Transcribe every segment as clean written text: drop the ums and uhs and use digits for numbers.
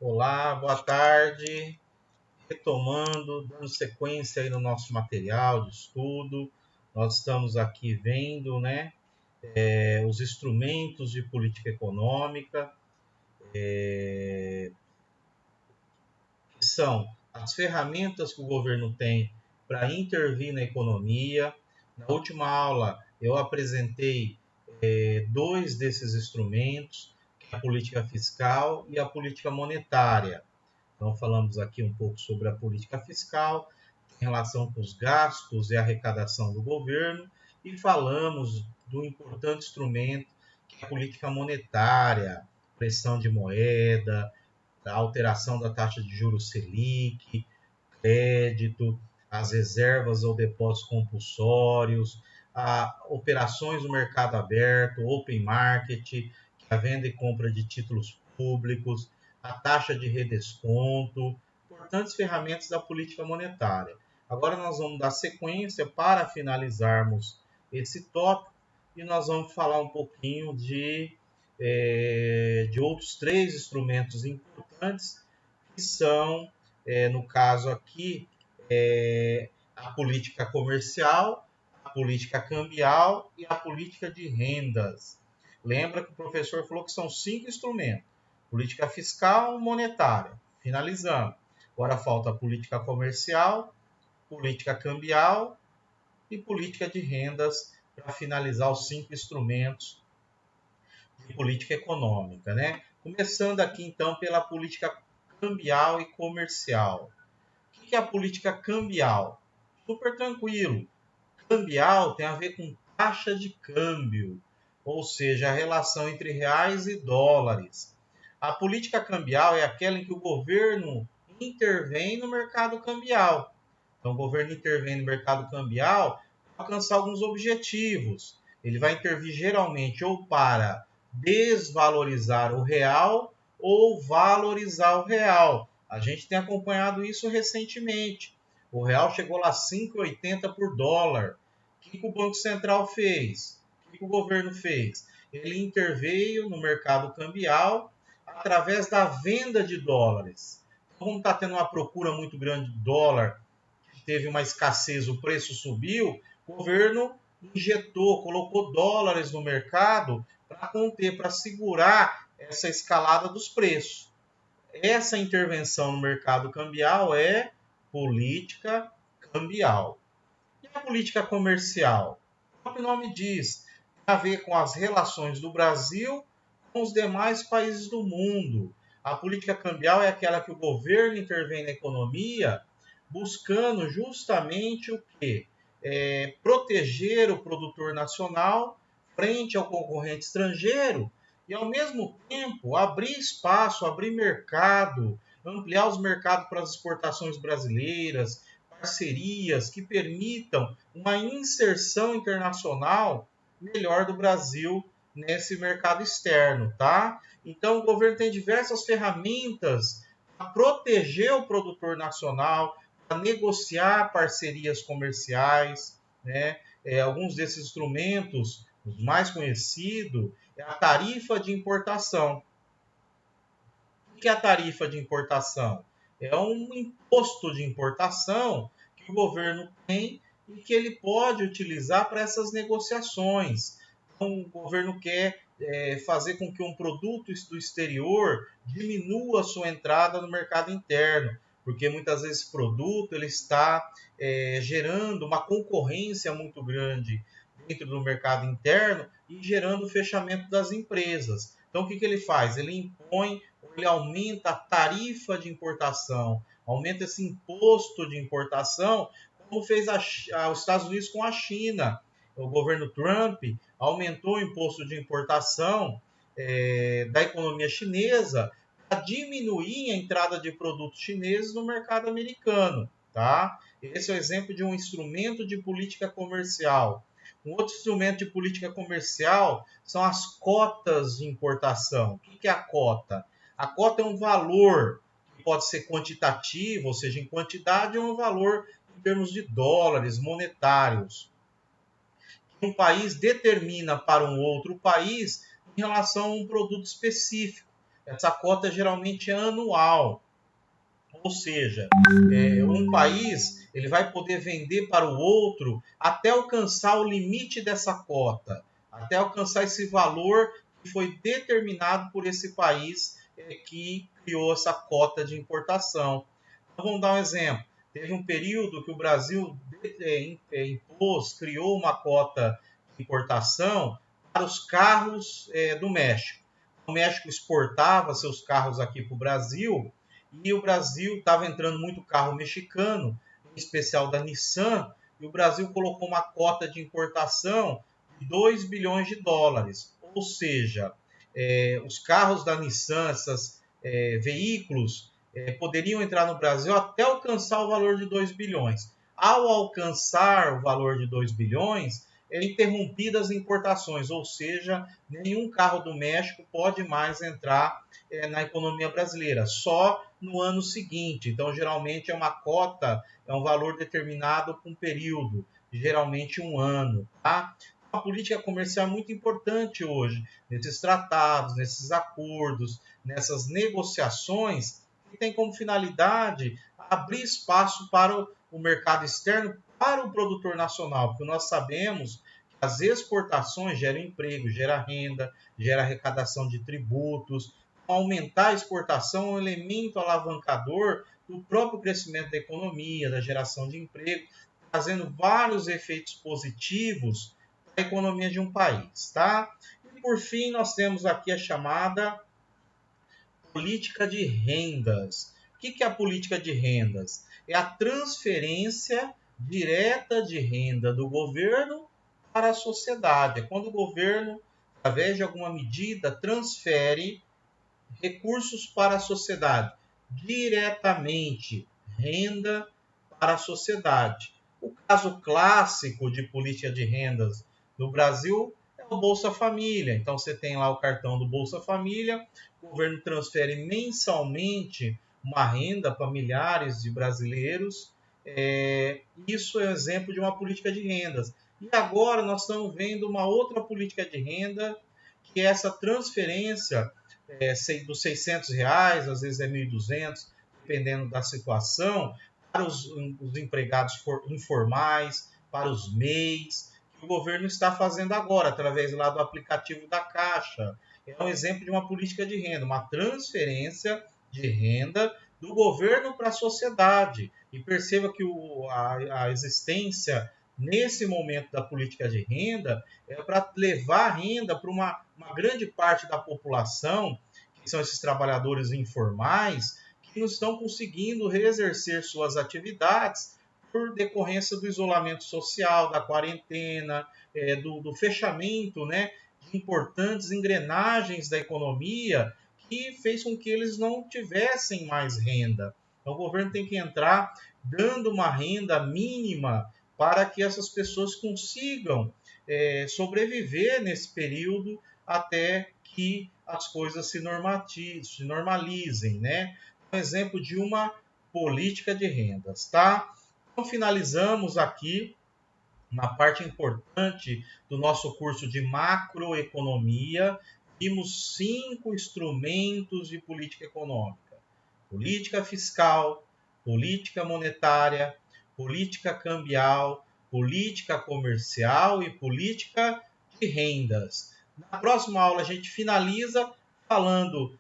Olá, boa tarde. Retomando, dando sequência aí no nosso material de estudo, nós estamos aqui vendo, né, os instrumentos de política econômica, que são as ferramentas que o governo tem para intervir na economia. Na última aula, eu apresentei dois desses instrumentos, que é a política fiscal e a política monetária. Então, falamos aqui um pouco sobre a política fiscal, em relação com os gastos e arrecadação do governo, e falamos do importante instrumento que é a política monetária, pressão de moeda, a alteração da taxa de juros Selic, crédito, as reservas ou depósitos compulsórios, operações no mercado aberto, open market, que é a venda e compra de títulos públicos, a taxa de redesconto, importantes ferramentas da política monetária. Agora nós vamos dar sequência para finalizarmos esse tópico e nós vamos falar um pouquinho de outros três instrumentos importantes que são, no caso aqui, a política comercial, a política cambial e a política de rendas. Lembra que o professor falou que são 5 instrumentos: política fiscal e monetária. Finalizando. Agora falta a política comercial, política cambial e política de rendas para finalizar os 5 instrumentos de política econômica, né? Começando aqui então pela política cambial e comercial. O que é a política cambial? Super tranquilo. Cambial tem a ver com taxa de câmbio, ou seja, a relação entre reais e dólares. A política cambial é aquela em que o governo intervém no mercado cambial. Então, o governo intervém no mercado cambial para alcançar alguns objetivos. Ele vai intervir geralmente ou para desvalorizar o real ou valorizar o real. A gente tem acompanhado isso recentemente. O real chegou lá a 5,80 por dólar. O que o Banco Central fez? O que o governo fez? Ele interveio no mercado cambial através da venda de dólares. Então, como está tendo uma procura muito grande de dólar, teve uma escassez, o preço subiu, o governo injetou, colocou dólares no mercado para conter, para segurar essa escalada dos preços. Essa intervenção no mercado cambial é política cambial. E a política comercial? O próprio nome diz, tem a ver com as relações do Brasil com os demais países do mundo. A política cambial é aquela que o governo intervém na economia buscando justamente o quê? Proteger o produtor nacional frente ao concorrente estrangeiro e, ao mesmo tempo, abrir espaço, abrir mercado, ampliar os mercados para as exportações brasileiras, parcerias que permitam uma inserção internacional melhor do Brasil nesse mercado externo, tá? Então, o governo tem diversas ferramentas para proteger o produtor nacional, para negociar parcerias comerciais, né? Alguns desses instrumentos, os mais conhecidos, é a tarifa de importação. O que é a tarifa de importação? É um imposto de importação que o governo tem e que ele pode utilizar para essas negociações. Então, o governo quer fazer com que um produto do exterior diminua a sua entrada no mercado interno, porque muitas vezes esse produto ele está gerando uma concorrência muito grande dentro do mercado interno e gerando o fechamento das empresas. Então, o que ele faz? Ele impõe, ele aumenta a tarifa de importação, aumenta esse imposto de importação, como fez os Estados Unidos com a China. O governo Trump aumentou o imposto de importação da economia chinesa para diminuir a entrada de produtos chineses no mercado americano. Tá? Esse é o exemplo de um instrumento de política comercial. Um outro instrumento de política comercial são as cotas de importação. O que é a cota? A cota é um valor que pode ser quantitativo, ou seja, em quantidade, ou um valor em termos de dólares monetários. Que um país determina para um outro país em relação a um produto específico. essa cota geralmente é anual. Ou seja, um país ele vai poder vender para o outro até alcançar o limite dessa cota, até alcançar esse valor que foi determinado por esse país que criou essa cota de importação. Então, vamos dar um exemplo. Teve um período que o Brasil criou uma cota de importação para os carros do México. O México exportava seus carros aqui para o Brasil, e o Brasil estava entrando muito carro mexicano, em especial da Nissan, e o Brasil colocou uma cota de importação de 2 bilhões de dólares. Ou seja, os carros da Nissan, esses veículos, poderiam entrar no Brasil até alcançar o valor de 2 bilhões. Ao alcançar o valor de 2 bilhões, interrompidas as importações, ou seja, nenhum carro do México pode mais entrar na economia brasileira, só no ano seguinte. Então, geralmente é uma cota, é um valor determinado com um período, geralmente um ano. Tá? A política comercial é muito importante hoje, nesses tratados, nesses acordos, nessas negociações, que tem como finalidade abrir espaço para o mercado externo, para o produtor nacional, porque nós sabemos que as exportações geram emprego, geram renda, geram arrecadação de tributos. Aumentar a exportação é um elemento alavancador do próprio crescimento da economia, da geração de emprego, trazendo vários efeitos positivos para a economia de um país. Tá? E, por fim, nós temos aqui a chamada política de rendas. O que é a política de rendas? É a transferência direta de renda do governo para a sociedade. É quando o governo, através de alguma medida, transfere recursos para a sociedade, diretamente, renda para a sociedade. O caso clássico de política de rendas no Brasil é o Bolsa Família. Então, você tem lá o cartão do Bolsa Família, o governo transfere mensalmente uma renda para milhares de brasileiros. Isso é um exemplo de uma política de rendas. E agora nós estamos vendo uma outra política de renda, que é essa transferência dos R$600, às vezes é 1.200, dependendo da situação, para os empregados informais, para os MEIs, que o governo está fazendo agora, através lá do aplicativo da Caixa. É um exemplo de uma política de renda, uma transferência de renda do governo para a sociedade. E perceba que a existência, nesse momento da política de renda, é para levar renda para uma grande parte da população, que são esses trabalhadores informais, que não estão conseguindo reexercer suas atividades por decorrência do isolamento social, da quarentena, do fechamento, né, de importantes engrenagens da economia, que fez com que eles não tivessem mais renda. Então, o governo tem que entrar dando uma renda mínima para que essas pessoas consigam sobreviver nesse período até que as coisas se normalizem, né? Um exemplo de uma política de rendas, tá? Então, finalizamos aqui na parte importante do nosso curso de macroeconomia. Vimos 5 instrumentos de política econômica: política fiscal, política monetária, política cambial, política comercial e política de rendas. Na próxima aula a gente finaliza falando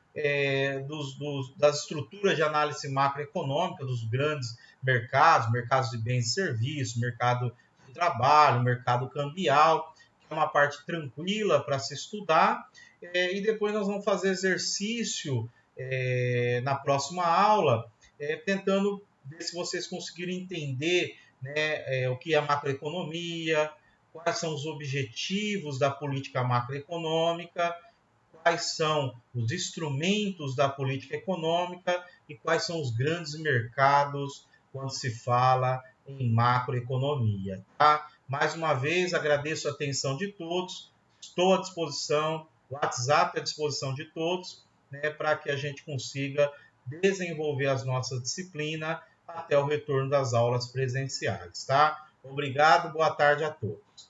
das estruturas de análise macroeconômica dos grandes mercados, mercados de bens e serviços, mercado de trabalho, mercado cambial, que é uma parte tranquila para se estudar. E depois nós vamos fazer exercício na próxima aula, tentando ver se vocês conseguirem entender, né, o que é a macroeconomia, quais são os objetivos da política macroeconômica, quais são os instrumentos da política econômica e quais são os grandes mercados quando se fala em macroeconomia. Tá? Mais uma vez, agradeço a atenção de todos, estou à disposição, o WhatsApp à disposição de todos, né, para que a gente consiga desenvolver as nossas disciplinas até o retorno das aulas presenciais. Tá? Obrigado, boa tarde a todos.